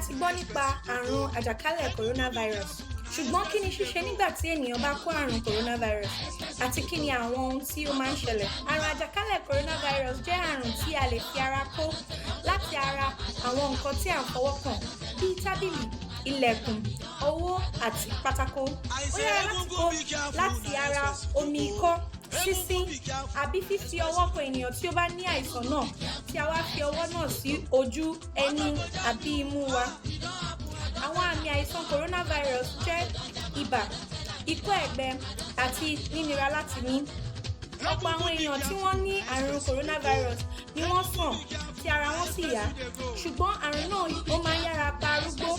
ti gbọ́ nípa àrùn àjàkálẹ̀ coronavirus. Ṣùgbọ́n kí ni ṣíṣe nígbà tí ènìyàn bá kó àrùn coronavirus? Àti kí ni àwọn ohun tí ó máa ń ṣẹlẹ̀? Àrùn àjàkálẹ̀ coronavirus jẹ́ àrùn tí a lè fi ara kó láti ara àwọn nǹkan tí à ń fọwọ́ kàn bíi tábìlì, ilẹ̀kùn, ọwọ́ àti pátákó. Ó yára láti kó láti ara omi ikọ́, sísín àbí fífi ọwọ́ kan ènìyàn tí ó bá ní àìsàn náà tí a wá fi ọwọ́ náà sí ojú, ẹnu àbí imú wa. Àwọn àmì àìsàn coronavirus jẹ́ ibà, ikọ́ ẹ̀gbẹ àti nínira láti mí. Ọ̀pọ̀ àwọn èèyàn tí wọ́n ní àrùn coronavirus ni wọ́n sàn tí ara wọn sì yá. Ṣùgbọ́n àrùn náà ó máa ń yára pa arúgbó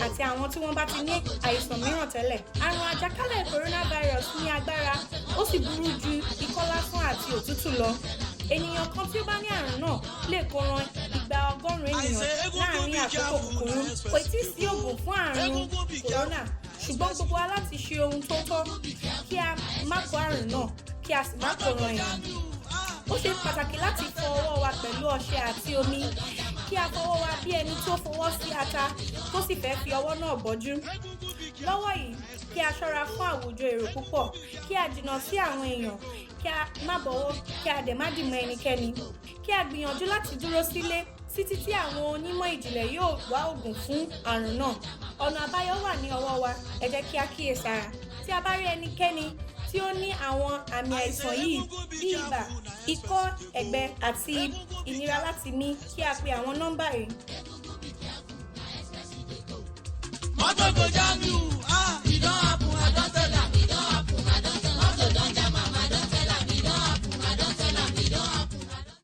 àti àwọn tí wọ́n bá ti ní àìsàn mìíràn tẹ́lẹ̀. Àrùn àjàkálẹ̀ coronavirus ní agbára, ó sì burú ju ikọ́ lásán àti òtútù lọ. Ènìyàn kan tí ó bá ní àrùn náà lè kó ran 100 ènìyàn láàárín àkókò kúkúrú. Kò tí ì sí oògùn fún àrùn corona, ṣùgbọ́n gbogbo wa láti ṣe ohun tó tọ́ kí a má kó àrùn náà kí a sì má kó ran èèyàn. Ó ṣe pàtàkì láti fọ ọwọ́ wa pẹ̀lú ọṣẹ àti omi, kí a fọwọ́ wa bí ẹni tó fọwọ́ sí ata tó sì fẹ́ fi ọwọ́ náà bọ́jú. Lọ́wọ́ yìí, kí a ṣọ́ra fún àwùjọ èrò púpọ̀, kí a jìnnà sí àwọn èèyàn, kí a má bọ̀wọ́, kí a dẹ̀ má dìmọ́ ẹnikẹ́ni, kí a gbìyànjú láti dúró sílé títí tí àwọn onímọ̀ ìjìnlẹ̀ yóò wá oògùn fún àrùn náà. Ọ̀nà àbáyọ wà ní ọwọ́ wa, ẹ jẹ́ kí a kíyèsára. Tí a bá rí ẹnikẹ́ni tí ó ní àwọn àmì àìsàn yìí bíi ibà, ikọ́ ẹ̀gbẹ àti ìnira láti mí, kí a pe àwọn nọ́mbà yìí.